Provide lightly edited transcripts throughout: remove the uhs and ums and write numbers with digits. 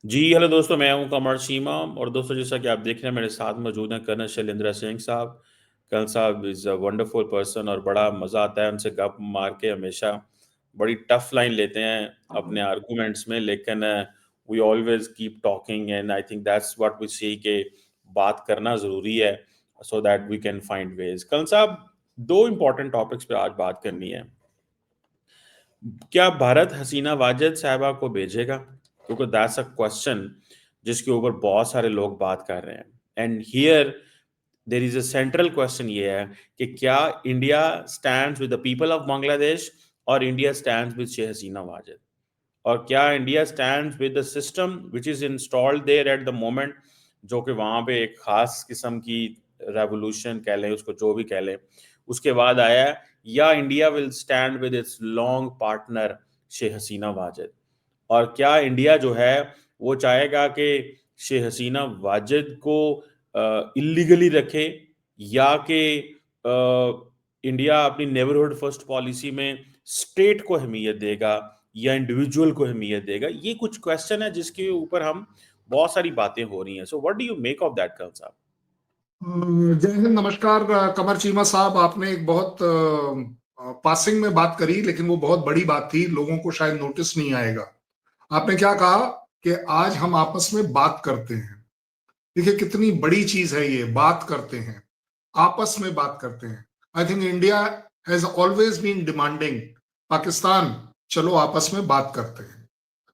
जी hello दोस्तों, मैं हूं कमर शीमा। और दोस्तों, जैसा कि आप देख रहे हैं, मेरे साथ मौजूद हैं कर्नल शैलेंद्र सिंह साहब। कर्नल साहब इज़ अ वंडरफुल पर्सन और बड़ा मज़ा आता है उनसे गप मार के। हमेशा बड़ी टफ लाइन लेते हैं अपने आर्गूमेंट्स में, लेकिन we always keep talking and I think that's what we see के बात करना ज़रूरी है so that we can find ways. Colonel साहब, दो इम्पॉर्टेंट टॉपिक्स पे आज बात करनी है। क्या भारत हसीना वाजिद साहिबा को भेजेगा? क्योंकि दैट्स अ क्वेश्चन जिसके ऊपर बहुत सारे लोग बात कर रहे हैं। And here there is a central question, ये है कि क्या India stands with the people of Bangladesh और India stands with Sheikh Hasina Wajid, और क्या India stands with the system which is installed there at the moment, जो कि वहां पे एक खास किस्म की रेवोल्यूशन कह लें, उसको जो भी कह लें, उसके बाद आया है, या India will stand with its long partner Sheikh Hasina Wajid. और क्या इंडिया जो है वो चाहेगा कि शेख हसीना वाजिद को इलीगली रखे, या कि इंडिया अपनी नेबरहुड फर्स्ट पॉलिसी में स्टेट को अहमियत देगा या इंडिविजुअल को अहमियत देगा? ये कुछ क्वेश्चन है जिसके ऊपर हम बहुत सारी बातें हो रही हैं। So what do you make of that, colonel साहब? जय हिंद, नमस्कार। कमर चीमा साहब, आपने एक बहुत पासिंग में बात करी, लेकिन वो बहुत बड़ी बात थी, लोगों को शायद नोटिस नहीं आएगा। आपने क्या कहा कि आज हम आपस में बात करते हैं। देखिए कितनी बड़ी चीज है ये, बात करते हैं, आपस में बात करते हैं। I think India has always been demanding Pakistan, चलो आपस में बात करते हैं।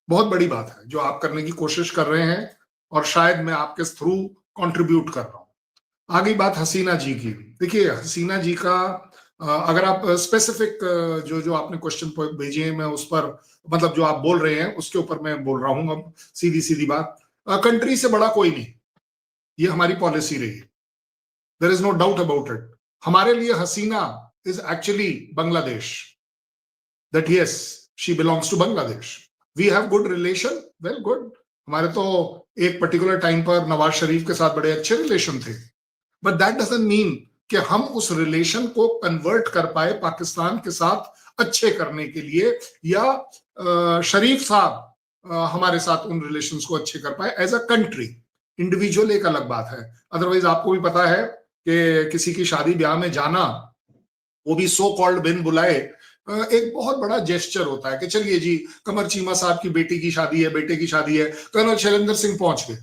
बहुत बड़ी बात है जो आप करने की कोशिश कर रहे हैं, और शायद मैं आपके थ्रू कंट्रीब्यूट कर रहा हूं। आगे बात हसीना जी की। देखिए हसीना जी का अगर आप स्पेसिफिक जो जो आपने क्वेश्चन भेजे हैं, मैं उस पर, मतलब जो आप बोल रहे हैं उसके ऊपर मैं बोल रहा हूं। अब सीधी सीधी बात, कंट्री से बड़ा कोई नहीं, ये हमारी पॉलिसी रही। There is no doubt about it. हमारे लिए Hasina is actually Bangladesh, that yes, she belongs to Bangladesh. We have good relation, well good. हमारे तो एक पर्टिकुलर टाइम पर नवाज शरीफ के साथ बड़े अच्छे रिलेशन थे, बट दैट डजंट मीन कि हम उस रिलेशन को कन्वर्ट कर पाए पाकिस्तान के साथ अच्छे करने के लिए, या शरीफ साहब हमारे साथ उन रिलेशंस को अच्छे कर पाए एज अ कंट्री। इंडिविजुअल एक अलग बात है। अदरवाइज आपको भी पता है कि किसी की शादी ब्याह में जाना, वो भी सो कॉल्ड बिन बुलाए, एक बहुत बड़ा जेस्चर होता है कि चलिए जी, कमर चीमा साहब की बेटी की शादी है, बेटे की शादी है, कर्नल शैलेंद्र सिंह पहुंच गए।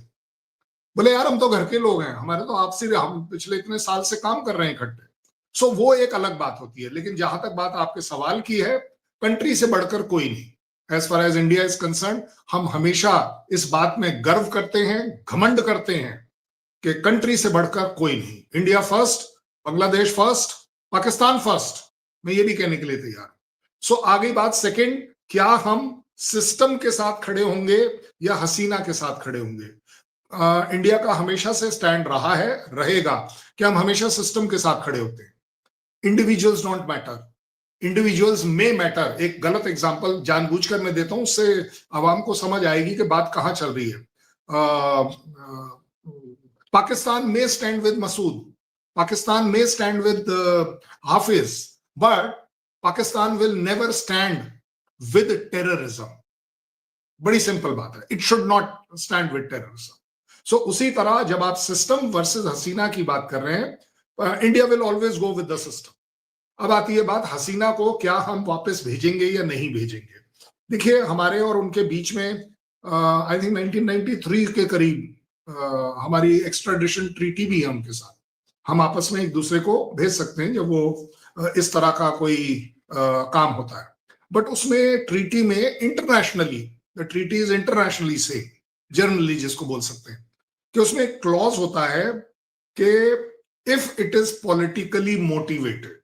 बोले यार हम तो घर के लोग हैं, हमारे तो आपसे, हम पिछले इतने साल से काम कर रहे हैं इकट्ठे। सो वो एक अलग बात होती है। लेकिन जहां तक बात आपके सवाल की है, कंट्री से बढ़कर कोई नहीं। As far as India is concern, हम हमेशा इस बात में गर्व करते हैं, घमंड करते हैं कि कंट्री से बढ़कर कोई नहीं। India first, Bangladesh first, Pakistan first, मैं ये भी कहने के लिए तैयार। सो आगे बात सेकंड, क्या हम सिस्टम के साथ खड़े होंगे या हसीना के साथ खड़े होंगे? इंडिया का हमेशा से स्टैंड रहा है, रहेगा कि हम हमेशा सिस्टम के साथ खड़े होते हैं। इंडिविजुअल्स डोंट मैटर, इंडिविजुअल्स में मैटर। एक गलत एग्जांपल जानबूझकर मैं देता हूं, उससे आवाम को समझ आएगी कि बात कहां चल रही है। पाकिस्तान में स्टैंड विद मसूद, पाकिस्तान में stand with Hafiz, but Pakistan will never stand with terrorism. बड़ी सिंपल बात है, it should not stand with terrorism. So उसी तरह जब आप सिस्टम वर्सेस हसीना की बात कर रहे हैं, India will always go with the system. अब आती है बात हसीना को क्या हम वापस भेजेंगे या नहीं भेजेंगे। देखिए हमारे और उनके बीच में आई थिंक 1993 के करीब हमारी एक्स्ट्राडिशन ट्रीटी भी है उनके साथ। हम आपस में एक दूसरे को भेज सकते हैं जब वो इस तरह का कोई काम होता है। बट उसमें ट्रीटी में internationally, the treaty is internationally से, जर्नली जिसको बोल सकते हैं, कि उसमें एक क्लॉज होता है कि if it is politically motivated,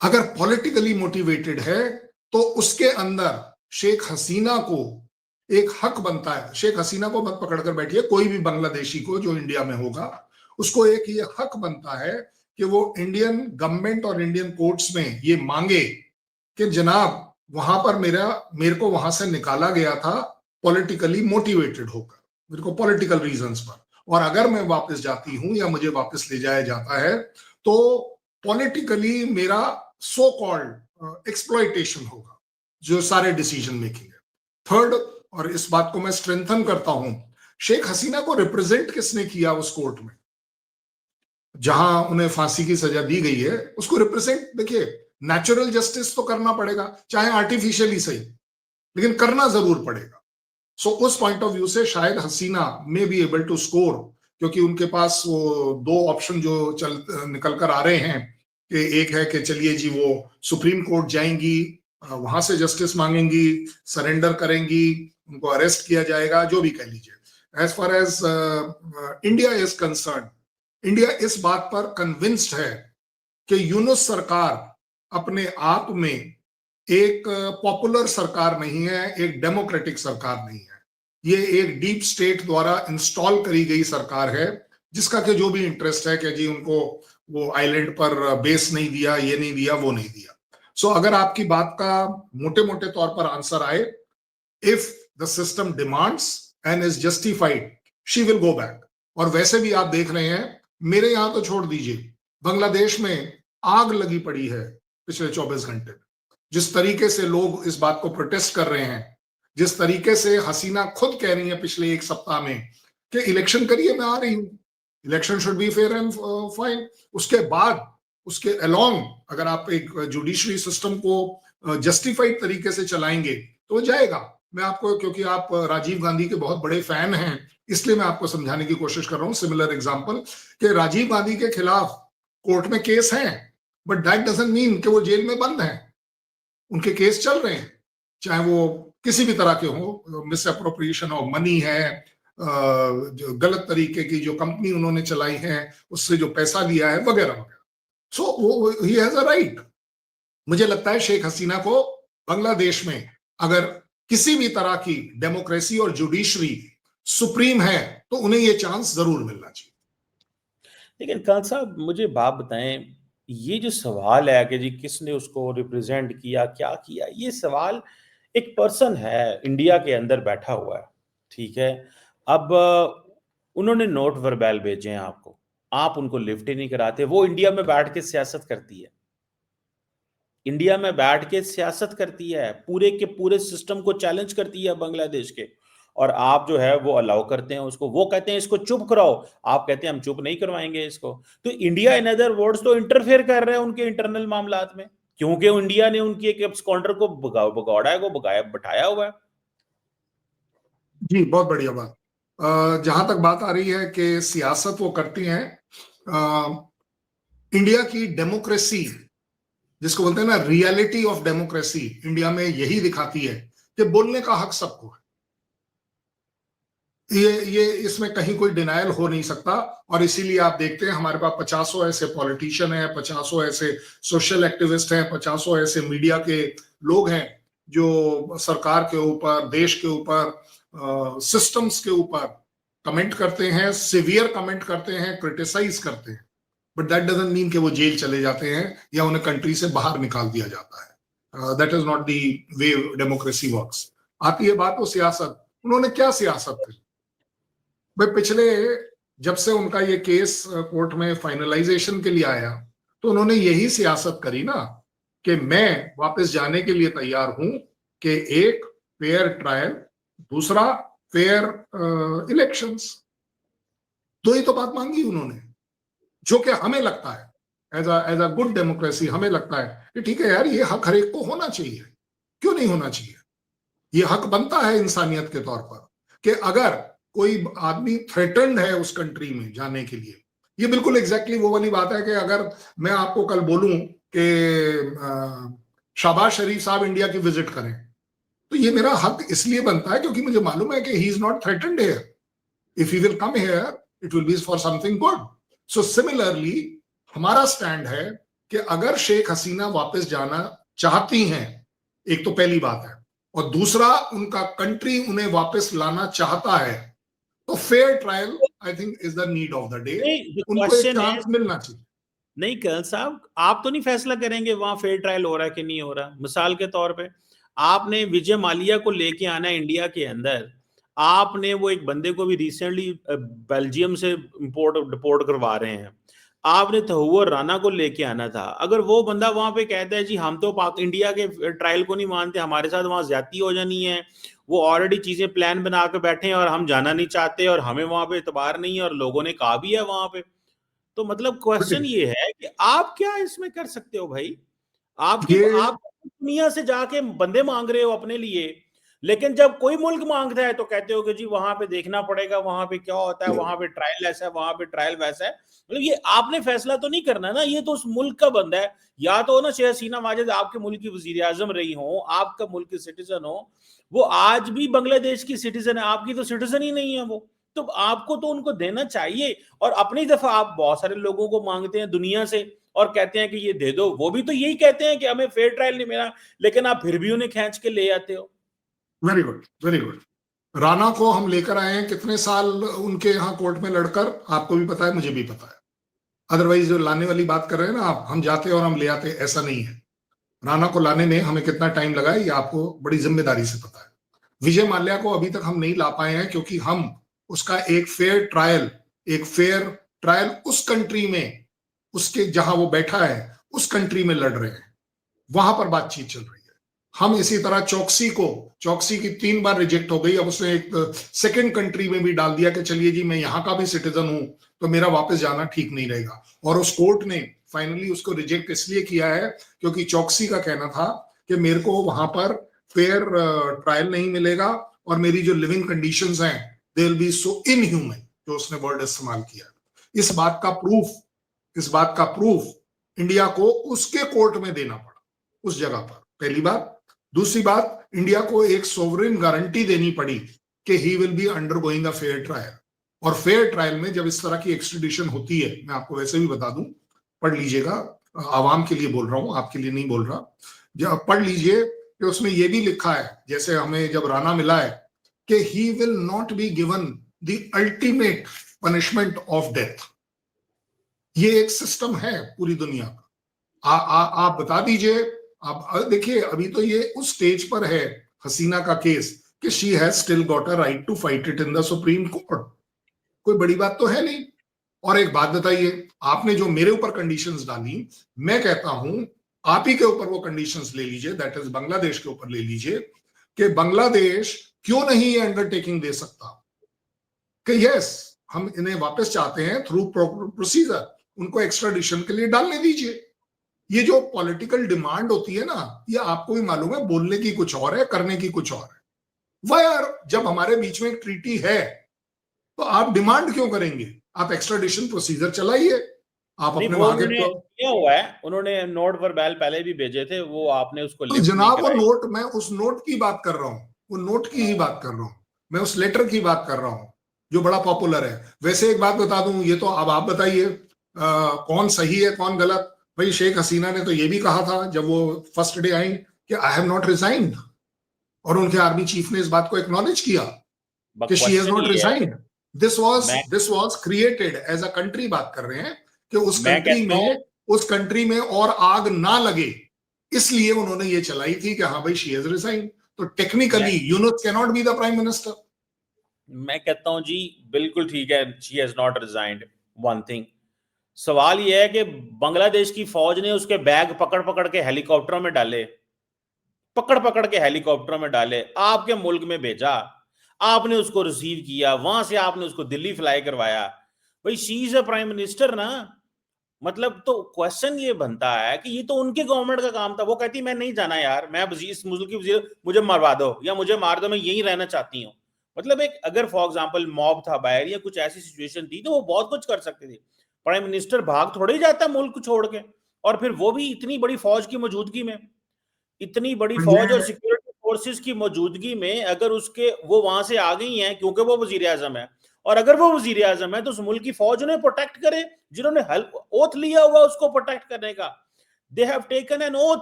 अगर पॉलिटिकली मोटिवेटेड है तो उसके अंदर शेख हसीना को एक हक बनता है। शेख हसीना को मत पकड़कर बैठिए, कोई भी बांग्लादेशी को जो इंडिया में होगा, उसको एक ये हक बनता है कि वो इंडियन गवर्नमेंट और इंडियन कोर्ट्स में ये मांगे कि जनाब वहां पर मेरे को वहां से निकाला गया था पॉलिटिकली मोटिवेटेड होकर, मेरे को पॉलिटिकल रीजंस पर, और अगर मैं वापस जाती हूं या मुझे वापस ले जाया जाता है तो पॉलिटिकली मेरा सो कॉल्ड एक्सप्लॉइटेशन होगा, जो सारे डिसीजन मेकिंग है। थर्ड, और इस बात को मैं स्ट्रेंथन करता हूं, शेख हसीना को रिप्रेजेंट किसने किया उस कोर्ट में जहां उन्हें फांसी की सजा दी गई है? उसको रिप्रेजेंट, देखिए, नेचुरल जस्टिस तो करना पड़ेगा, चाहे आर्टिफिशियली सही, लेकिन करना जरूर पड़ेगा। सो उस पॉइंट ऑफ व्यू से शायद Hasina may be able to score, क्योंकि उनके पास वो दो ऑप्शन जो निकल कर आ रहे हैं कि एक है कि चलिए जी वो सुप्रीम कोर्ट जाएंगी, वहां से जस्टिस मांगेंगी, सरेंडर करेंगी, उनको अरेस्ट किया जाएगा, जो भी कह लीजिए। As far as India is concern, India इस बात पर कन्विंस्ड है कि यूनुस सरकार अपने आप में एक पॉपुलर सरकार नहीं है, एक डेमोक्रेटिक सरकार नहीं है। ये एक डीप स्टेट द्वारा इंस्टॉल करी गई सरकार है, जिसका कि जो भी इंटरेस्ट है कि जी उनको वो आइलैंड पर बेस नहीं दिया, ये नहीं दिया, वो नहीं दिया। सो अगर आपकी बात का मोटे मोटे तौर पर आंसर आए, if the system demands and is justified, she will go back. और वैसे भी आप देख रहे हैं, मेरे यहां तो छोड़ दीजिए, बांग्लादेश में आग लगी पड़ी है पिछले 24 घंटे में। जिस तरीके से लोग इस बात को प्रोटेस्ट कर रहे हैं, जिस तरीके से हसीना खुद कह रही है पिछले एक सप्ताह में कि इलेक्शन करिए, मैं आ रही हूं, election should be fair and fine. उसके बाद उसके अलोंग अगर आप एक जुडिशरी सिस्टम को जस्टिफाइड तरीके से चलाएंगे तो वो जाएगा। मैं आपको, क्योंकि आप राजीव गांधी के बहुत बड़े फैन हैं, इसलिए मैं आपको समझाने की कोशिश कर रहा हूं सिमिलर एग्जांपल, कि राजीव गांधी के खिलाफ कोर्ट में केस हैं, बट दैट डजंट मीन कि वो जेल में बंद हैं। उनके केस चल रहे हैं, चाहे वो किसी भी तरह के हो, मिस अप्रोप्रिएशन ऑफ मनी है, जो गलत तरीके की जो कंपनी उन्होंने चलाई है उससे जो पैसा लिया है, वगैरह वगैरह। सो ही हैज अ राइट। मुझे लगता है शेख हसीना को बांग्लादेश में अगर किसी भी तरह की डेमोक्रेसी और जुडिशरी सुप्रीम है तो उन्हें ये चांस जरूर मिलना चाहिए। लेकिन खान साहब मुझे बात बताएं, ये जो सवाल है कि जी किसने उसको रिप्रेजेंट किया, क्या किया, ये सवाल एक पर्सन है इंडिया के अंदर बैठा हुआ है, ठीक है। अब उन्होंने नोट वर्बैल भेजे हैं आपको, आप उनको लिफ्ट ही नहीं कराते। वो इंडिया में बैठ के सियासत करती है, इंडिया में बैठ के सियासत करती है, पूरे के पूरे सिस्टम को चैलेंज करती है बांग्लादेश के, और आप जो है वो अलाउ करते हैं उसको। वो कहते हैं इसको चुप कराओ, आप कहते हैं हम चुप नहीं करवाएंगे इसको। तो इंडिया इन अदर वर्ड्स तो इंटरफेयर कर रहा है उनके इंटरनल मामलात में, क्योंकि इंडिया ने उनकी एक एब्सकॉन्डर को भगौड़ा है, को भगाया बैठाया हुआ है। जी, बहुत बढ़िया बात। जहां तक बात आ रही है कि सियासत वो करती हैं, इंडिया की डेमोक्रेसी, जिसको बोलते हैं ना रियलिटी ऑफ डेमोक्रेसी, इंडिया में यही दिखाती है कि बोलने का हक सबको है। ये इसमें कहीं कोई डिनायल हो नहीं सकता। और इसीलिए आप देखते हैं हमारे पास 50 ऐसे पॉलिटिशियन हैं, 50 ऐसे सोशल एक्टिविस्ट हैं, 50 ऐसे मीडिया के लोग हैं जो सरकार के ऊपर, देश के ऊपर, सिस्टम्स के ऊपर कमेंट करते हैं, सिवियर कमेंट करते हैं, क्रिटिसाइज करते हैं। बट दैट डजंट मीन कि वो जेल चले जाते हैं या उन्हें कंट्री से बाहर निकाल दिया जाता है। That is not the way democracy works. आती है बात वो सियासत, उन्होंने क्या सियासत की भाई? पिछले, जब से उनका ये केस कोर्ट में फाइनलाइजेशन के लिए आया, तो उन्होंने यही सियासत करी ना कि मैं वापस जाने के लिए तैयार हूं, कि एक फेयर ट्रायल, दूसरा फेयर इलेक्शंस। दो ही तो बात मांगी उन्होंने, जो कि हमें लगता है एज अ गुड डेमोक्रेसी, हमें लगता है कि ठीक है यार, ये हक हर एक को होना चाहिए, क्यों नहीं होना चाहिए? ये हक बनता है इंसानियत के तौर पर कि अगर कोई आदमी थ्रेटन्ड है उस कंट्री में जाने के लिए, ये बिल्कुल एग्जैक्टली वो वाली बात है कि अगर मैं आपको कल बोलूं कि शहबाज शरीफ साहब इंडिया की विजिट करें, तो ये मेरा हक इसलिए बनता है क्योंकि मुझे मालूम है कि he is not threatened here. If he will come here, it will be for something good. So similarly हमारा स्टैंड है कि अगर शेख हसीना वापस जाना चाहती हैं, एक तो पहली बात है, और दूसरा उनका कंट्री उन्हें वापस लाना चाहता है, तो fair trial I think is the need of the day. नहीं, उनको एक चांस मिलना चाहिए। नहीं कर्नल साहब, आप तो नहीं फैसला करेंगे वहां फेयर ट्रायल हो रहा है कि नहीं हो रहा। मिसाल के तौर पे आपने विजय माल्या को लेके आना है इंडिया के अंदर, आपने वो एक बंदे को भी रिसेंटली बेल्जियम से इंपोर्ट डिपोर्ट करवा रहे हैं, आपने तहुवर राना को लेके आना था। अगर वो बंदा वहां पे कहता है जी हम तो पाक इंडिया के ट्रायल को नहीं मानते, हमारे साथ वहां ज्यादती हो जानी है, वो ऑलरेडी चीजें प्लान बना के बैठे हैं और हम जाना नहीं चाहते और हमें वहां पे इतबार नहीं है और लोगों ने कहा भी है वहां पे। तो मतलब क्वेश्चन ये है कि आप क्या इसमें कर सकते हो भाई? ये आप दुनिया से जाके बंदे मांग रहे हो अपने लिए, लेकिन जब कोई मुल्क मांगता है तो कहते हो कि जी वहां पे देखना पड़ेगा, वहां पे क्या होता है, वहां पे ट्रायल ऐसा है, वहां पे ट्रायल वैसा है। मतलब ये आपने फैसला तो नहीं करना ना, ये तो उस मुल्क का बंदा है। या तो ना शेख हसीना वाजिद आपके मुल्क की वजीर आजम रही हो, आपका मुल्क की सिटीजन हो, वो आज भी बांग्लादेश की सिटीजन है, आपकी तो सिटीजन ही नहीं है वो, तो आपको तो उनको देना चाहिए। और अपनी दफा आप बहुत सारे लोगों को मांगते हैं दुनिया से और कहते हैं कि ये दे दो, वो भी तो यही कहते हैं कि हमें फेयर ट्रायल नहीं मिला, लेकिन आप फिर भी उन्हें खींच के ले आते हो। Very good, very good. Rana को हम लेकर आए हैं कितने साल उनके यहाँ कोर्ट में लड़कर, आपको भी पता है, मुझे भी पता है। अदरवाइज जो लाने वाली बात कर रहे हैं ना आप, हम जाते और हम ले आते, ऐसा नहीं है। राणा को लाने में हमें कितना टाइम लगा है ये आपको बड़ी जिम्मेदारी से पता है। विजय माल्या को अभी तक हम नहीं ला पाए हैं क्योंकि हम उसका एक फेयर ट्रायल उस कंट्री में, उसके जहां वो बैठा है उस कंट्री में लड़ रहे हैं, वहां पर बातचीत चल रही है। हम इसी तरह चौकसी की 3 बार रिजेक्ट हो गई, अब उसने एक सेकंड कंट्री में भी डाल दिया कि चलिए जी मैं यहां का भी सिटीजन हूं तो मेरा वापस जाना ठीक नहीं रहेगा। और उस कोर्ट ने फाइनली उसको रिजेक्ट इसलिए किया है क्योंकि चौकसी का कहना था कि मेरे को वहां पर फेयर ट्रायल नहीं मिलेगा और मेरी जो लिविंग कंडीशंस हैं they will be so inhuman, जो उसने वर्ड इस्तेमाल किया। इस बात का प्रूफ इंडिया को उसके कोर्ट में देना पड़ा उस जगह पर, पहली बात। दूसरी बात, इंडिया को एक सोवरेन गारंटी देनी पड़ी कि he will be undergoing a fair trial. और फेयर ट्रायल में जब इस तरह की एक्सट्रेडिशन होती है, मैं आपको वैसे भी बता दूं, पढ़ लीजिएगा, आवाम के लिए बोल रहा हूं, आपके लिए नहीं बोल रहा, जब पढ़ लीजिए कि उसमें यह भी लिखा है, जैसे हमें जब राणा मिला है, कि he will not be given the ultimate punishment of death. ये एक सिस्टम है पूरी दुनिया का। आप बता दीजिए। आप देखिए, अभी तो ये उस स्टेज पर है हसीना का केस कि she has still got a right to fight it in the supreme court. कोई बड़ी बात तो है नहीं। और एक बात बताइए, आपने जो मेरे ऊपर कंडीशंस डाली, मैं कहता हूं आप ही के ऊपर वो कंडीशंस ले लीजिए, दैट इज बांग्लादेश के ऊपर ले लीजिए, कि बांग्लादेश क्यों नहीं ये अंडरटेकिंग दे सकता कि यस हम इन्हें वापस चाहते हैं थ्रू प्रोसीजर, उनको एक्स्ट्राडिशन के लिए डालने दीजिए। ये जो पॉलिटिकल डिमांड होती है ना, ये आपको भी मालूम है, बोलने की कुछ और है, करने की कुछ और है। वह यार, जब हमारे बीच में एक ट्रीटी है तो आप डिमांड क्यों करेंगे? आप एक्स्ट्राडिशन प्रोसीजर चलाइए, आप नहीं, अपने वो वहां के उन्होंने किया हुआ है, उन्होंने नोट पर बैल पहले भी भेजे थे, वो आपने उसको तो लिफ्ट नहीं जनाब वो कराई। नोट, मैं उस नोट की बात कर रहा हूं, वो नोट की ही बात कर रहा हूं, मैं उस लेटर की बात कर रहा हूं जो बड़ा पॉपुलर है। वैसे एक बात बता दूं, ये तो अब आप बताइए कौन सही है कौन गलत। भाई शेख हसीना ने तो ये भी कहा था जब वो फर्स्ट डे आई कि आई हैव नॉट रिजाइंड, और उनके आर्मी चीफ ने इस बात को एक्नॉलेज किया कि शी हैज क्वेश्चन नॉट ये है, रिजाइंड। मैं this was created as a country, बात कर रहे हैं कि मैं कहता हूं उस कंट्री में और आग ना लगे, इसलिए उन्होंने ये चलाई थी कि हाँ भाई शी हैज रिजाइंड। तो मैं technically Yunus can not be the prime minister. मैं कहता हूं जी, बिल्कुल ठीक है, she has not resigned. One thing, सवाल यह है कि बांग्लादेश की फौज ने उसके बैग पकड़ पकड़ के हेलीकॉप्टरों में डाले, पकड़ पकड़ के हेलीकॉप्टरों में डाले, आपके मुल्क में भेजा, आपने उसको रिसीव किया, वहां से आपने उसको दिल्ली फ्लाई करवाया। भाई she is a prime minister ना। मतलब तो क्वेश्चन ये बनता है कि ये तो उनके गवर्नमेंट का काम था। वो कहती मैं नहीं जाना यार, मैं इस मुल्क की वजीर, मुझे मरवा दो या मुझे मार दो, मैं यहीं रहना चाहती हूँ। मतलब एक अगर फॉर एग्जाम्पल मॉब था बाहर या कुछ ऐसी सिचुएशन थी तो वो बहुत कुछ कर सकते थे। प्राइम मिनिस्टर भाग थोड़े ही जाता मुल्क छोड़ के, और फिर वो भी इतनी बड़ी फौज की मौजूदगी में, इतनी बड़ी फौज और ये सिक्योरिटी फोर्सेस की मौजूदगी में। अगर उसके वो वहां से आ गई हैं क्योंकि वो वजीर आजम है, और अगर वो वजीर आजम है तो उस मुल्क की फौज उन्हें प्रोटेक्ट करे, जिन्होंने ओथ लिया हुआ उसको प्रोटेक्ट करने का। They have taken N oath.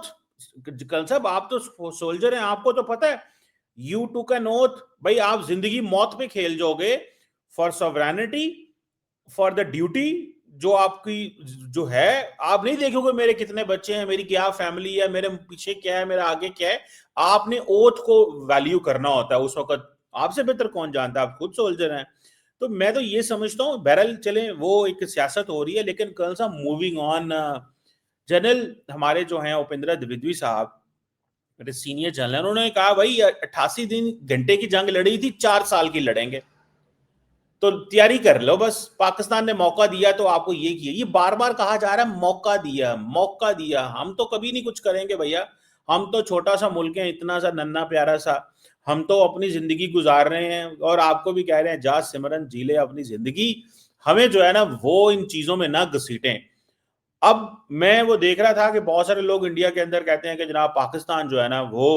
कल साहब आप तो सोल्जर हैं, आपको तो पता है, यू टुक एन ओथ। भाई आप जिंदगी मौत पे खेल जाओगे for sovereignty, for the duty जो आपकी जो है। आप नहीं देखोगे मेरे कितने बच्चे हैं, मेरी क्या फैमिली है, मेरे पीछे क्या है, मेरा आगे क्या है। आपने ओथ को वैल्यू करना होता है उस वक्त। आपसे बेहतर कौन जानता है, आप खुद सोल्जर हैं। तो मैं तो ये समझता हूँ, बहरहाल चले वो एक सियासत हो रही है, लेकिन कल सा मूविंग ऑन, जनरल हमारे जो हैं उपेंद्र द्विवेदी साहब, मेरे सीनियर जनरल उन्होंने कहा भाई 88 दिन घंटे की जंग लड़ी थी, 4 साल की लड़ेंगे, तो तैयारी कर लो बस। पाकिस्तान ने मौका दिया तो आपको ये किया, ये बार बार कहा जा रहा है मौका दिया मौका दिया। हम तो कभी नहीं कुछ करेंगे भैया, हम तो छोटा सा मुल्क है, इतना सा नन्ना प्यारा सा, हम तो अपनी जिंदगी गुजार रहे हैं और आपको भी कह रहे हैं जा सिमरन जी ले अपनी जिंदगी, हमें जो है ना वो इन चीजों में ना घसीटें। अब मैं वो देख रहा था कि बहुत सारे लोग इंडिया के अंदर कहते हैं कि जनाब पाकिस्तान जो है ना वो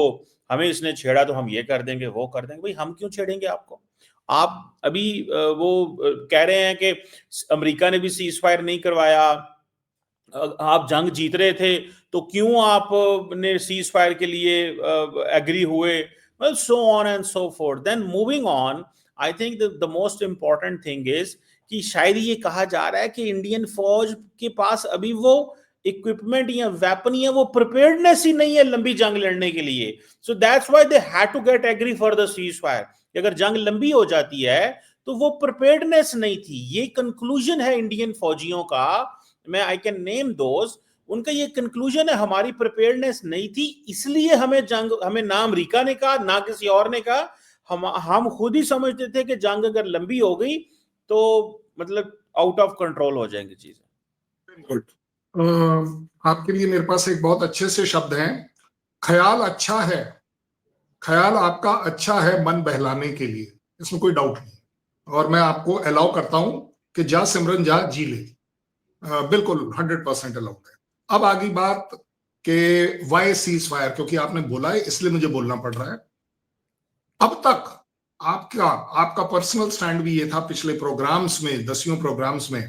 हमें इसने छेड़ा तो हम ये कर देंगे वो कर देंगे। भाई हम क्यों छेड़ेंगे आपको? आप अभी कह रहे हैं कि अमेरिका ने भी सीज फायर नहीं करवाया, आप जंग जीत रहे थे तो क्यों आप ने सीज फायर के लिए एग्री हुए? Well so on and so forth. Then moving on, I think the most important thing is कि शायद ये कहा जा रहा है कि इंडियन फौज के पास अभी वो इक्विपमेंट या वेपन या वो प्रिपेयर्डनेस ही नहीं है लंबी जंग लड़ने के लिए। So that's why they had to get agree for the cease fire. अगर जंग लंबी हो जाती है तो वो प्रिपेयर्डनेस नहीं थी, ये कंक्लूजन है इंडियन फौजियों का। मैं आई कैन नेम दोस्त, उनका ये कंक्लूजन है हमारी प्रिपेयर्डनेस नहीं थी, इसलिए हमें जंग, हमें ना अमेरिका ने कहा ना किसी और ने कहा, हम खुद ही समझते थे कि जंग अगर लंबी हो गई तो मतलब आउट ऑफ कंट्रोल हो जाएंगी चीजें। गुड। आपके लिए मेरे पास एक बहुत अच्छे से शब्द हैं, ख्याल अच्छा है, ख्याल आपका अच्छा है मन बहलाने के लिए, इसमें कोई डाउट नहीं, और मैं आपको अलाउ करता हूं कि जा सिमरन जा जी ले, बिल्कुल 100% अलाउड है। अब आगे बात के वाई सीज फायर, क्योंकि आपने बोला है इसलिए मुझे बोलना पड़ रहा है। अब तक आपका आपका पर्सनल स्टैंड भी ये था पिछले प्रोग्राम्स में, 10 प्रोग्राम्स में,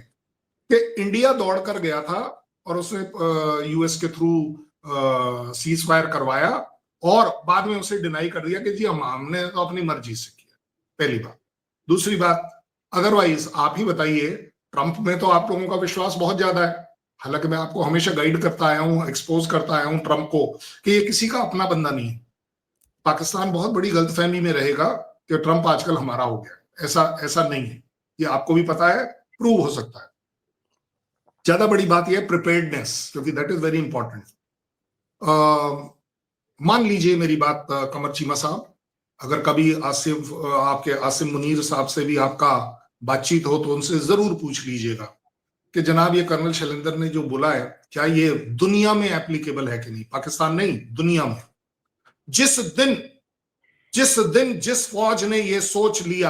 कि इंडिया दौड़ कर गया था और उसने यूएस के थ्रू सीज फायर करवाया और बाद में उसे डिनाई कर दिया कि जी हमने तो अपनी मर्जी से किया। पहली बात। दूसरी बात, अदरवाइज आप ही बताइए, ट्रंप में तो आप लोगों का विश्वास बहुत ज्यादा है, हालांकि मैं आपको हमेशा गाइड करता आया हूं, एक्सपोज करता आया हूं ट्रंप को कि ये किसी का अपना बंदा नहीं है। पाकिस्तान बहुत बड़ी गलतफहमी में रहेगा कि ट्रंप आजकल हमारा हो गया, ऐसा ऐसा नहीं है, ये आपको भी पता है, प्रूव हो सकता है। ज्यादा बड़ी बात यह प्रिपेयर्डनेस, क्योंकि दैट इज वेरी इंपॉर्टेंट। मान लीजिए मेरी बात कमर चीमा साहब, अगर कभी आपके आसिम मुनीर साहब से भी आपका बातचीत हो तो उनसे जरूर पूछ लीजिएगा कि जनाब ये कर्नल शैलेंद्र ने जो बोला है क्या ये दुनिया में एप्लीकेबल है कि नहीं, पाकिस्तान नहीं दुनिया में। जिस दिन जिस फौज ने ये सोच लिया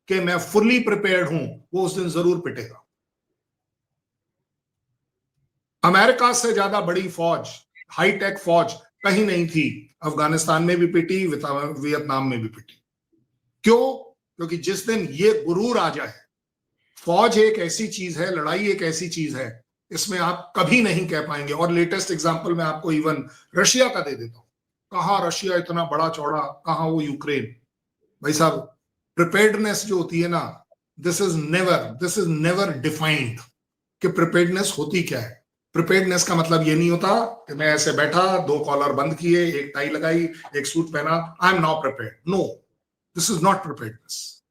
कि मैं फुल्ली प्रिपेयर्ड हूं, वो उस दिन जरूर पिटेगा। अमेरिका से ज्यादा बड़ी फौज, हाईटेक फौज कहीं नहीं थी, अफगानिस्तान में भी पिटी, वियतनाम में भी पिटी। क्यों? क्योंकि जिस दिन ये गुरूर आ जाए, फौज एक ऐसी चीज है, लड़ाई एक ऐसी चीज है, इसमें आप कभी नहीं कह पाएंगे। और लेटेस्ट एग्जांपल मैं आपको इवन रशिया का दे देता हूं, कहां रशिया इतना बड़ा चौड़ा, कहां वो यूक्रेन। भाई साहब, प्रिपेयर्डनेस जो होती है ना, दिस इज नेवर डिफाइंड कि प्रिपेयर्डनेस होती क्या है। प्रिपेयर्डनेस का मतलब ये नहीं होता कि मैं ऐसे बैठा, 2 कॉलर बंद किए, एक टाई लगाई, एक सूट पहना, I am now prepared. No, this is not preparedness.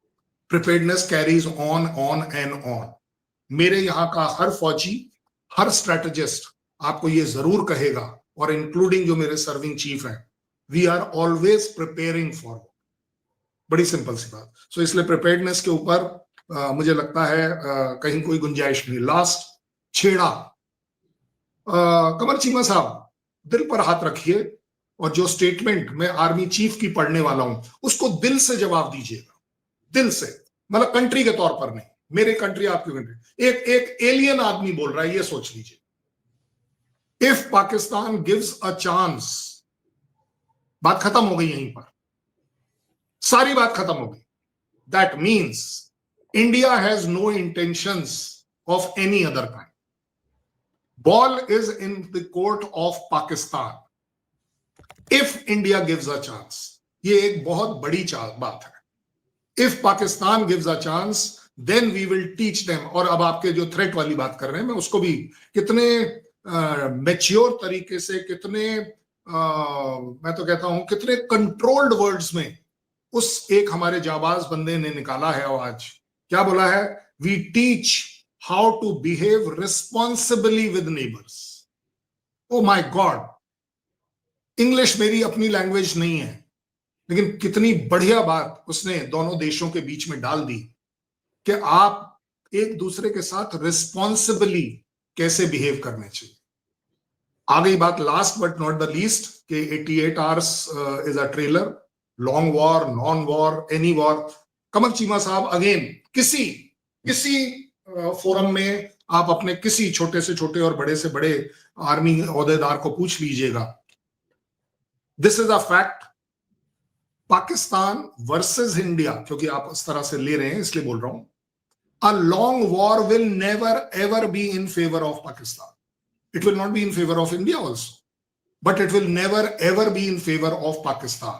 Preparedness carries on and on. मेरे यहां का हर फौजी, हर स्ट्रेटेजिस्ट आपको ये जरूर कहेगा, और इंक्लूडिंग जो मेरे सर्विंग चीफ हैं, we are always preparing for. बड़ी सिंपल सी बात। सो इसलिए प्रिपेयर्डनेस के ऊपर मुझे लगता है कहीं कोई गुंजाइश नहीं। लास्ट छेड़ा, कमर चीमा साहब दिल पर हाथ रखिए, और जो स्टेटमेंट मैं आर्मी चीफ की पढ़ने वाला हूं उसको दिल से जवाब दीजिएगा, दिल से, मतलब कंट्री के तौर पर नहीं, मेरी कंट्री आपकी कंट्री। एक एलियन आदमी बोल रहा है, ये सोच लीजिए। If Pakistan gives a chance, बात खत्म हो गई, यहीं पर सारी बात खत्म हो गई। That means India has no intentions of any other kind. Ball is in the court of Pakistan. If India gives a chance, ये एक बहुत बड़ी बात है। If Pakistan gives a chance, then we will teach them. और अब आपके जो थ्रेट वाली बात कर रहे हैं, मैं उसको भी कितने मैच्योर तरीके से, कितने मैं तो कहता हूं कितने कंट्रोल्ड वर्ड्स में उस एक हमारे जाबाज बंदे ने निकाला है आवाज। क्या बोला है? We teach how to behave responsibly with neighbors. Oh my God. English मेरी अपनी लैंग्वेज नहीं है, लेकिन कितनी बढ़िया बात उसने दोनों देशों के बीच में डाल दी कि आप एक दूसरे के साथ रिस्पॉन्सिबली कैसे बिहेव करने चाहिए। आ गई बात last but not the least कि 88 hours is a trailer, long war, non war, any war. Qamar Cheema साहब, अगेन किसी फोरम में आप अपने किसी छोटे से छोटे और बड़े से बड़े आर्मी ओहदेदार को पूछ लीजिएगा, this is a fact, Pakistan versus India, क्योंकि आप इस तरह से ले रहे हैं इसलिए बोल रहा हूं, a long war will never ever be in favor of Pakistan. It will not be in favor of India also, but it will never ever be in favor of Pakistan.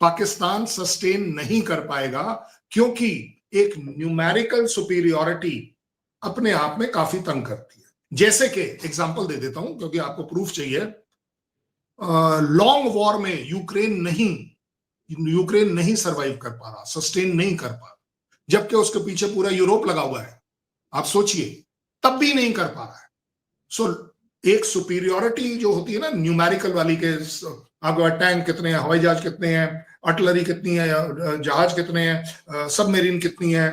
Pakistan sustain नहीं कर पाएगा क्योंकि एक numerical superiority अपने आप में काफी तंग करती है। जैसे कि एग्जांपल दे देता हूं क्योंकि आपको प्रूफ चाहिए। लॉन्ग वॉर में यूक्रेन नहीं सरवाइव कर पा रहा, सस्टेन नहीं कर पा रहा, जबकि उसके पीछे पूरा यूरोप लगा हुआ है। आप सोचिए, तब भी नहीं कर पा रहा है। सो एक सुपीरियोरिटी जो होती है ना न्यूमेरिकल वाली के, आपके पास टैंक कितने हैं, हवाई जहाज कितने हैं, आर्टिलरी कितनी है, जहाज कितने हैं, सबमरीन कितनी है,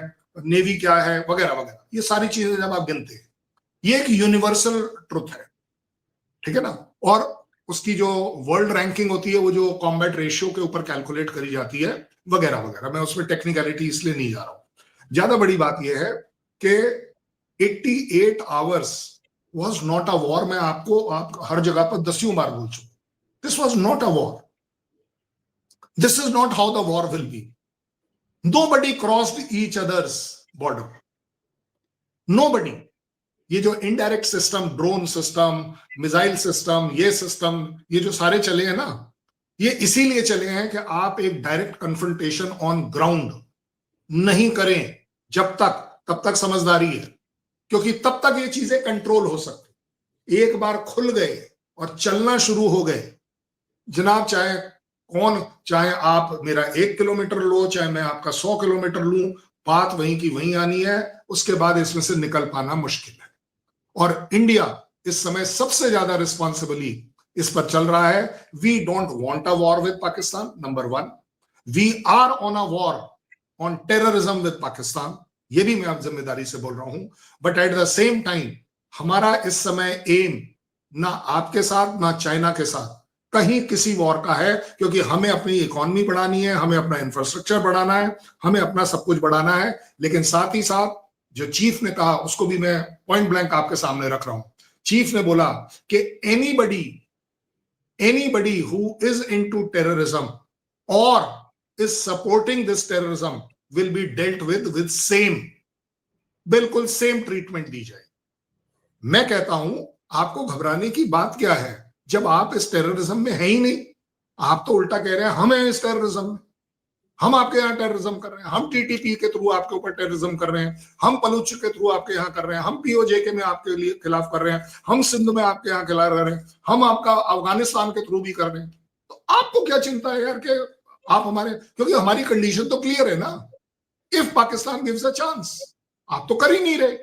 नेवी क्या है, वगैरह वगैरह, ये सारी चीजें जब आप गिनते हैं, ये एक यूनिवर्सल ट्रुथ है, ठीक है ना। और उसकी जो वर्ल्ड रैंकिंग होती है वो जो कॉम्बैट रेशियो के ऊपर कैलकुलेट करी जाती है, वगैरह वगैरह। मैं उसमें टेक्निकलिटी इसलिए नहीं जा रहा हूं। ज्यादा बड़ी बात यह है कि 88 hours was not a war। मैं आप हर जगह पर 10 बार बोल चुका, this was not a war, this is not how the war will be, nobody crossed each other's border, nobody। ये जो indirect system, drone system, missile system, ये सिस्टम, ये जो सारे चले हैं ना, ये इसीलिए चले हैं कि आप एक डायरेक्ट कन्फ्रंटेशन ऑन ग्राउंड नहीं करें तब तक समझदारी है, क्योंकि तब तक ये चीजें कंट्रोल हो सकती। एक बार खुल गए और चलना शुरू हो गए जनाब, चाहे आप मेरा 1 किलोमीटर लो, चाहे मैं आपका 100 किलोमीटर लूं, बात वहीं की वहीं आनी है। उसके बाद इसमें से निकल पाना मुश्किल है। और इंडिया इस समय सबसे ज्यादा रिस्पॉन्सिबली इस पर चल रहा है। We don't want a war with Pakistan, number 1। We are on a war on terrorism with Pakistan, ये भी मैं अब जिम्मेदारी से बोल रहा हूं। But at the same time हमारा इस समय एम ना आपके साथ ना चाइना के साथ कहीं किसी वॉर का है, क्योंकि हमें अपनी इकोनॉमी बढ़ानी है, हमें अपना इंफ्रास्ट्रक्चर बढ़ाना है, हमें अपना सब कुछ बढ़ाना है। लेकिन साथ ही साथ जो चीफ ने कहा उसको भी मैं पॉइंट ब्लैंक आपके सामने रख रहा हूं। चीफ ने बोला कि anybody who is into terrorism और is supporting this terrorism will be dealt with same, बिल्कुल सेम ट्रीटमेंट दी जाए। मैं कहता हूं आपको घबराने की बात क्या है जब आप इस टेररिज्म में है ही नहीं। आप तो उल्टा कह रहे हैं हम हैं इस टेररिज्म में, हम आपके यहाँ टेररिज्म कर रहे हैं, हम टीटीपी के थ्रू आपके ऊपर टेररिज्म कर रहे हैं, हम बलूच के थ्रू आपके यहाँ कर रहे हैं, हम पीओजे के में आपके लिए खिलाफ कर रहे हैं, हम सिंध में आपके यहाँ खिलाफ कर रहे हैं, हम आपका अफगानिस्तान के थ्रू भी कर रहे हैं। तो आपको क्या चिंता है यार कि आप हमारे, क्योंकि हमारी कंडीशन तो क्लियर है ना, if Pakistan gives a chance. आप तो कर ही नहीं रहे,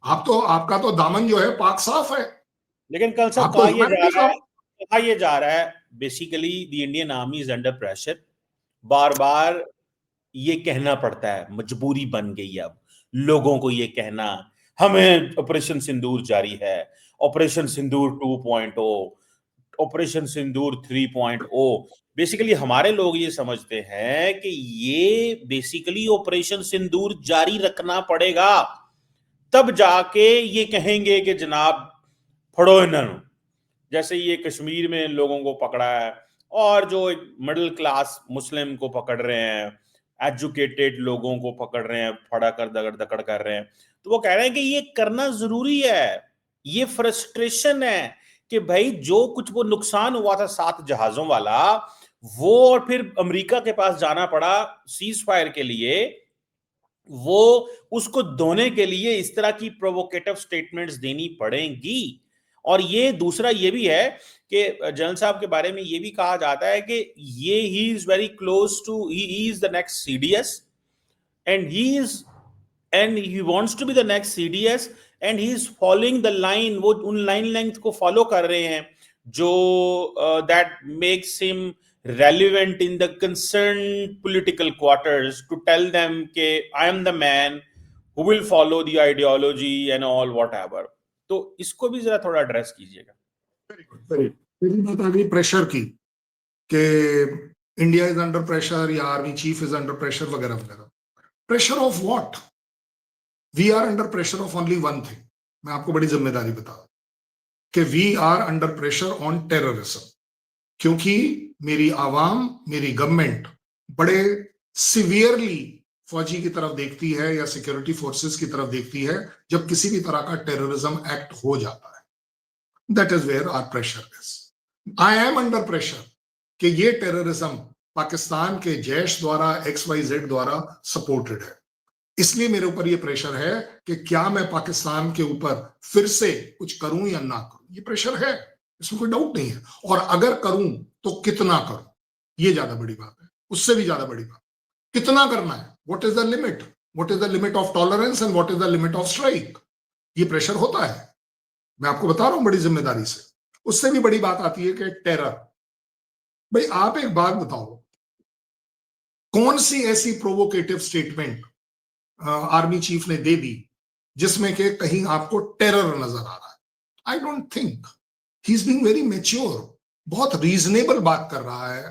आपका तो दामन जो है पाक साफ है। लेकिन कल साहब कहा ये जा रहा है basically the Indian army is under pressure. बार बार ये कहना पड़ता है, मजबूरी बन गई है अब लोगों को ये कहना, हमें ऑपरेशन सिंदूर जारी है, ऑपरेशन सिंदूर 2.0, ऑपरेशन सिंदूर 3.0। बेसिकली हमारे लोग ये समझते हैं कि ये बेसिकली ऑपरेशन सिंदूर जारी रखना पड़ेगा, तब जाके ये कहेंगे कि जनाब फड़ो इन्होंने। जैसे ये कश्मीर में लोगों को पकड़ा है और जो एक मिडिल क्लास मुस्लिम को पकड़ रहे हैं, एजुकेटेड लोगों को पकड़ रहे हैं, फड़ा कर दगड़ दकड़ कर रहे हैं, तो वो कह रहे हैं कि ये करना जरूरी है। ये फ्रस्ट्रेशन है कि भाई जो कुछ वो नुकसान हुआ था 7 जहाजों वाला, वो और फिर अमेरिका के पास जाना पड़ा सीज फायर के लिए, वो उसको धोने के लिए इस तरह की प्रोवोकेटिव स्टेटमेंट्स देनी पड़ेंगी। और ये दूसरा ये भी है कि जनरल साहब के बारे में ये भी कहा जाता है कि ये he is very close to, he is the next CDS and he wants to be the next CDS and he is following the line, वो उन लाइन लेंथ को फॉलो कर रहे हैं जो that makes him relevant in the concerned political quarters to tell them कि I am the man who will follow the ideology and all whatever. तो इसको भी जरा थोड़ा एड्रेस कीजिएगा. Very good, very. पहली बात आ गई प्रेशर की कि इंडिया इज अंडर प्रेशर या army chief is under pressure वगैरह वगैरह. Pressure of what? We are under pressure of only one thing. मैं आपको बड़ी जिम्मेदारी बता दूं कि we are under pressure on terrorism, क्योंकि मेरी आवाम, मेरी गवर्नमेंट बड़े सिवियरली फौजी की तरफ देखती है या सिक्योरिटी फोर्सेस की तरफ देखती है जब किसी भी तरह का टेररिज्म एक्ट हो जाता है. That is where our pressure is. I am under pressure कि ये टेररिज्म पाकिस्तान के जैश द्वारा XYZ द्वारा सपोर्टेड है. इसलिए मेरे ऊपर ये प्रेशर है कि क्या मैं पाकिस्तान के ऊपर फिर से कुछ करूं या ना करूं. ये प्रेशर है, इसमें कोई डाउट नहीं है. और अगर करूं तो कितना करूं, ये ज्यादा बड़ी बात है. उससे भी ज्यादा बड़ी बात, कितना करना है. What is the limit? What is the limit of tolerance and what is the limit of strike? ये प्रेशर होता है, मैं आपको बता रहा हूं बड़ी जिम्मेदारी से. उससे भी बड़ी बात आती है कि टेरर. भाई आप एक बात बताओ, कौन सी ऐसी प्रोवोकेटिव स्टेटमेंट आर्मी चीफ ने दे दी जिसमें कि कहीं आपको टेरर नजर आ रहा है? I don't think. He is being very mature. बहुत रीजनेबल बात कर रहा है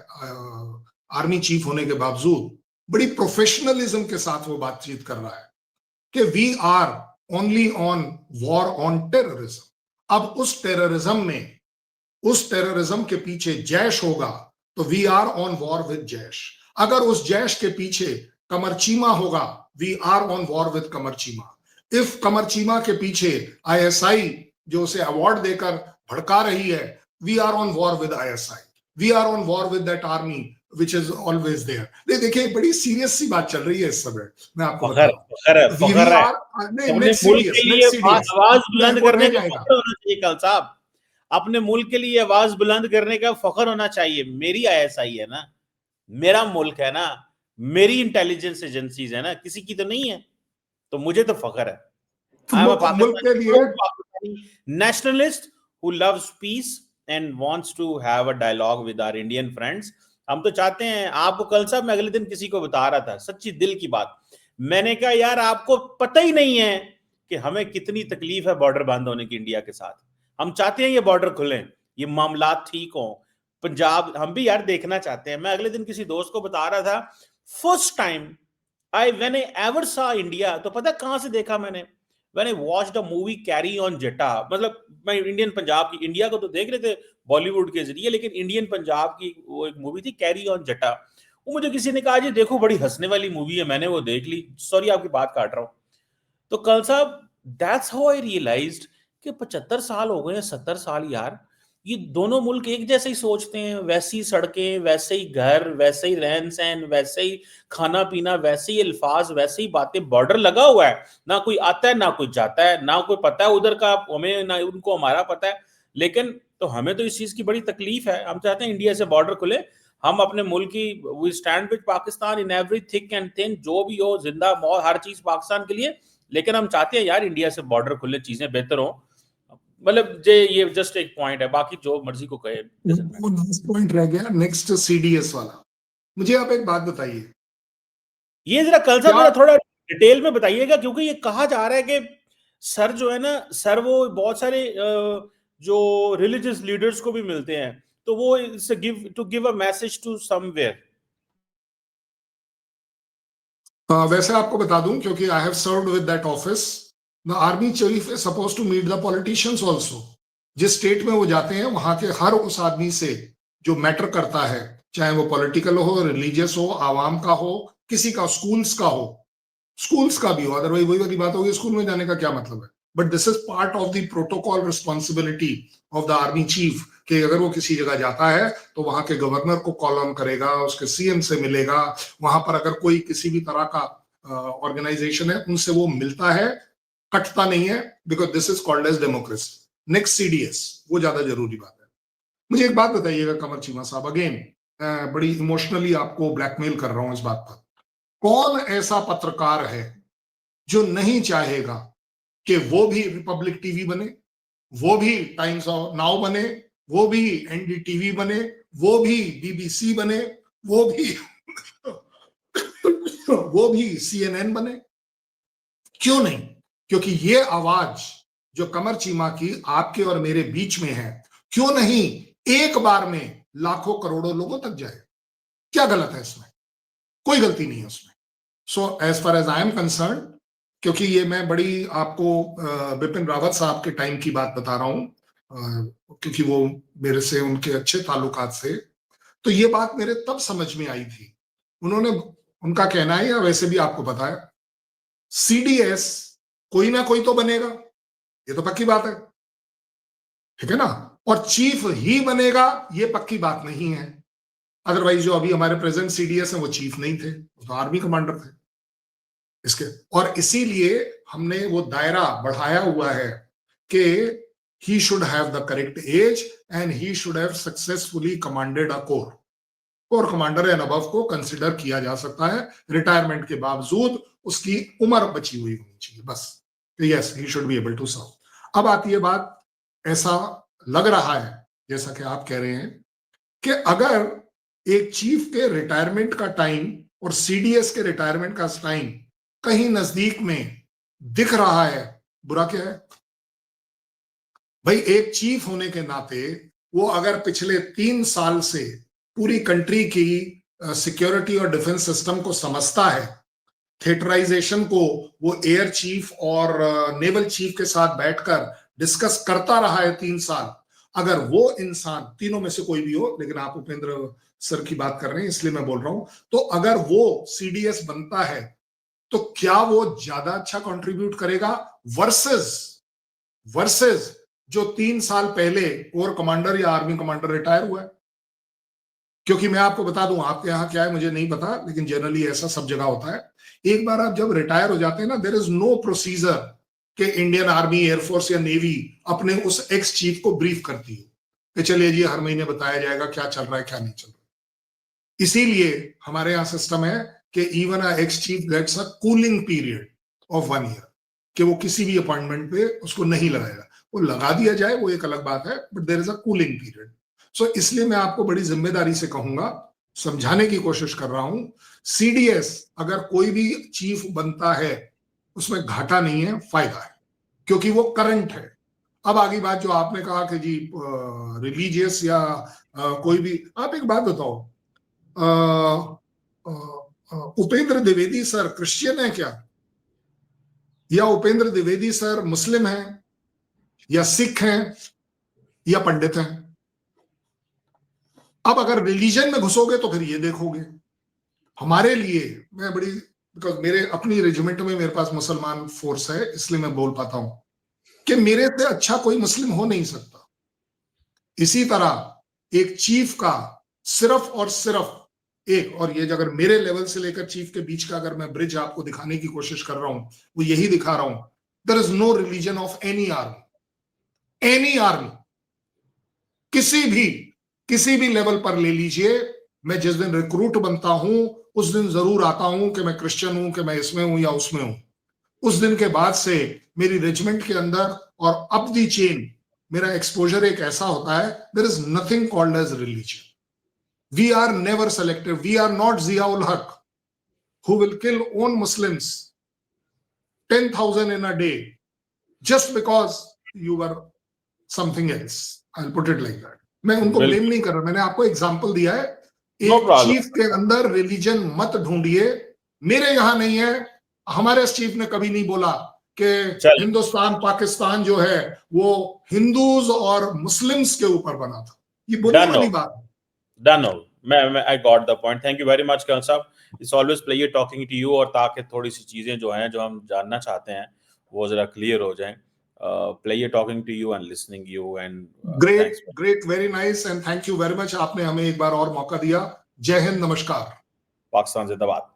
आर्मी चीफ होने के बावजूद. बड़ी प्रोफेशनलिज्म के साथ वो बातचीत कर रहा है कि we are only on war on terrorism. अब उस टेररिज्म के पीछे जैश होगा तो we are on war with Jaish. अगर उस जैश के पीछे कमर चीमा होगा, we are on war with Qamar Cheema. If Qamar Cheema के पीछे ISI जो उसे अवार्ड देकर भड़का रही है, we are on war with ISI. We are on war with that army which is always there. देखिए बड़ी सीरियस सी बात चल रही है इस समय. मैं आपको बता रहा हूं, अपने मुल्क के लिए आवाज बुलंद करने का फख्र होना चाहिए. मेरी ISI है ना, मेरा मुल्क है ना, मेरी इंटेलिजेंस एजेंसीज है ना, किसी की तो नहीं है. तो मुझे तो फख्र है. I am a nationalist who loves peace and wants to have a dialogue with our Indian friends. हम तो चाहते हैं. आपको कल साहब मैं अगले दिन किसी को बता रहा था, सच्ची दिल की बात. मैंने कहा यार आपको पता ही नहीं है कि हमें कितनी तकलीफ है बॉर्डर बंद होने की इंडिया के साथ. हम चाहते हैं ये बॉर्डर खुलें, ये मामलात ठीक हो. पंजाब हम भी यार देखना चाहते हैं. मैं अगले दिन किसी दोस्त को बता रहा था, first time when I ever saw India, तो पता कहां से देखा मैंने? When I watched a movie carry on जटा. मतलब मैं इंडियन पंजाब की, इंडिया को तो देख रहे थे बॉलीवुड के जरिए, लेकिन इंडियन पंजाब की वो एक मूवी थी कैरी ऑन जटा. वो मुझे किसी ने कहा जी देखो बड़ी हंसने वाली मूवी है. मैंने वो देख ली. सॉरी आपकी बात काट रहा हूं. तो कल साहब दैट्स हाउ आई रियलाइज्ड कि 75 साल हो गए हैं, 70 साल यार, ये दोनों मुल्क एक जैसे ही सोचते हैं. वैसी सड़कें, वैसे ही घर, वैसे ही रहन सहन, वैसे ही खाना पीना, वैसे ही अल्फाज, वैसे ही बातें. बॉर्डर लगा हुआ है, ना कोई आता है ना कोई जाता है, ना कोई पता है उधर का हमें ना उनको हमारा पता है. लेकिन तो हमें तो इस चीज की बड़ी तकलीफ है. हम चाहते हैं इंडिया से बॉर्डर खुले. हम अपने मुल्क की we stand with Pakistan in every thick and thin. जो भी हो जिंदा मौत हर चीज पाकिस्तान के लिए. लेकिन हम चाहते हैं यार इंडिया से बॉर्डर खुले, चीजें बेहतर हो. मतलब ये जस्ट एक पॉइंट है, बाकी जो मर्जी को कहे. वो लास्ट पॉइंट रह गया, नेक्स्ट CDS वाला. मुझे आप एक बात बताइए, ये जरा कल से थोड़ा डिटेल में बताइएगा, क्योंकि ये कहा जा रहा है कि सर जो है ना, सर वो बहुत सारे जो रिलीजियस लीडर्स को भी मिलते हैं, तो वो give a message to somewhere. वैसे आपको बता दूं, क्योंकि I have served with that office, the army chief is supposed to meet the politicians also. जिस स्टेट में वो जाते हैं वहां के हर उस आदमी से जो मैटर करता है, चाहे वो पॉलिटिकल हो, रिलीजियस हो, आवाम का हो, किसी का, स्कूल्स का हो, स्कूल्स का भी हो. अदरवाइज वही वाली बात होगी, स्कूल में जाने का क्या मतलब है. But this is part of the protocol responsibility of the army chief कि अगर वो किसी जगह जाता है तो वहां के गवर्नर को कॉल ऑन करेगा, उसके CM से मिलेगा. वहां पर अगर कोई किसी भी तरह का ऑर्गेनाइजेशन है उनसे वो मिलता है, कटता नहीं है, because this is called as democracy. Next CDS, वो ज्यादा जरूरी बात है. मुझे एक बात बताइएगा कमर चीमा साहब, अगेन बड़ी इमोशनली आपको ब्लैकमेल कर रहा हूं इस बात पर. कौन ऐसा पत्रकार है जो नहीं चाहेगा कि वो भी रिपब्लिक TV बने, वो भी टाइम्स नाउ बने, वो भी एनडीटीवी बने, वो भी बीबीसी बने, वो भी सीएनएन बने। क्यों नहीं? क्योंकि ये आवाज जो कमर चीमा की आपके और मेरे बीच में है, क्यों नहीं एक बार में लाखों करोड़ों लोगों तक जाए? क्या गलत है इसमें? कोई गलती नहीं है उसमें। So as far as I am concern, क्योंकि ये मैं बड़ी आपको बिपिन रावत साहब के टाइम की बात बता रहा हूं, क्योंकि वो मेरे से उनके अच्छे ताल्लुकात से, तो ये बात मेरे तब समझ में आई थी। उन्होंने, उनका कहना है, या वैसे भी आपको पता है, सीडीएस कोई ना कोई तो बनेगा, ये तो पक्की बात है, ठीक है ना? और चीफ ही बनेगा, ये पक्की बात नहीं है। अदरवाइज जो अभी हमारे प्रेजेंट सीडीएस हैं वो चीफ नहीं थे, वो तो आर्मी कमांडर थे इसके। और इसीलिए हमने वो दायरा बढ़ाया हुआ है कि he should have the correct age and he should have successfully commanded a corps. Core commander and above को कंसिडर किया जा सकता है, रिटायरमेंट के बावजूद उसकी उम्र बची हुई होनी चाहिए बस। Yes, he should be able to serve. अब आती है बात, ऐसा लग रहा है जैसा कि आप कह रहे हैं कि अगर एक चीफ के रिटायरमेंट का टाइम और सीडीएस के रिटायरमेंट का टाइम कहीं नजदीक में दिख रहा है, बुरा क्या है भाई? एक चीफ होने के नाते वो अगर पिछले 3 साल से पूरी कंट्री की सिक्योरिटी और डिफेंस सिस्टम को समझता है, थिएटराइजेशन को वो एयर चीफ और नेवल चीफ के साथ बैठकर डिस्कस करता रहा है 3 साल, अगर वो इंसान, तीनों में से कोई भी हो, लेकिन आप उपेंद्र सर की बात कर रहे हैं इसलिए मैं बोल रहा हूं, तो अगर वो सीडीएस बनता है तो क्या वो ज्यादा अच्छा कंट्रीब्यूट करेगा वर्सेस जो 3 साल पहले कोर कमांडर या आर्मी कमांडर रिटायर हुआ है? क्योंकि मैं आपको बता दूं, आपके यहाँ क्या है मुझे नहीं पता, लेकिन जनरली ऐसा सब जगह होता है, एक बार आप जब रिटायर हो जाते हैं ना, देयर इज नो प्रोसीजर कि इंडियन आर्मी, एयरफोर्स या नेवी अपने उस एक्स चीफ को ब्रीफ करती है कि चलिए जी हर महीने बताया जाएगा क्या चल रहा है क्या नहीं चल रहा। इसीलिए हमारे यहाँ सिस्टम है कि even a ex chief gets a cooling period of 1 year, कि वो किसी भी अपॉइंटमेंट पे उसको नहीं लगाएगा, वो लगा दिया जाए वो एक अलग बात है, but there is a cooling period. So इसलिए मैं आपको बड़ी जिम्मेदारी से कहूंगा, समझाने की कोशिश कर रहा हूं, सीडीएस अगर कोई भी चीफ बनता है उसमें घाटा नहीं है, फायदा है, क्योंकि वो करंट है। अब आगे बात जो आपने कहा कि जी रिलीजियस या कोई भी, आप एक बात बताओ, उपेंद्र द्विवेदी सर क्रिश्चियन है क्या? या उपेंद्र द्विवेदी सर मुस्लिम हैं या सिख हैं या पंडित हैं? अब अगर रिलीजन में घुसोगे तो फिर ये देखोगे। हमारे लिए, मैं बड़ी, बिकॉज मेरे अपनी रेजिमेंट में मेरे पास मुसलमान फोर्स है, इसलिए मैं बोल पाता हूं कि मेरे से अच्छा कोई मुस्लिम हो नहीं सकता। इसी तरह एक चीफ का सिर्फ और सिर्फ एक, और ये अगर मेरे लेवल से लेकर चीफ के बीच का अगर मैं ब्रिज आपको दिखाने की कोशिश कर रहा हूं, वो यही दिखा रहा हूं, there is no religion of any army, किसी भी लेवल पर ले लीजिए। मैं जिस दिन रिक्रूट बनता हूं उस दिन जरूर आता हूं कि मैं क्रिश्चियन हूं, कि मैं इसमें हूं या उसमें हूं। उस दिन के बाद से मेरी रेजिमेंट के अंदर और अप दी चेन मेरा एक्सपोजर एक ऐसा होता है, there is nothing called as religion. We are never selective, we are not Ziaul Haq who will kill own Muslims 10,000 in a day just because you were something else. I'll put it like that. मैं उनको blame नहीं कर रहा, मैंने आपको example दिया है। एक चीफ के अंदर रिलीजन मत ढूंढिए, मेरे यहां नहीं है। हमारे चीफ ने कभी नहीं बोला कि हिंदुस्तान पाकिस्तान जो है वो हिंदूज और मुस्लिम्स के ऊपर बना था, ये बोलने वाली बात। Done. I got the point. Thank you very much, Karan साहब. It's always pleasure talking to you, और ताकि थोड़ी सी चीजें जो हैं जो हम जानना चाहते हैं वो जरा क्लियर हो जाएं. Pleasure talking to you and listening you and great, very nice and thank you very much. आपने हमें एक बार और मौका दिया. जय हिंद, नमस्कार. पाकिस्तान जिंदाबाद.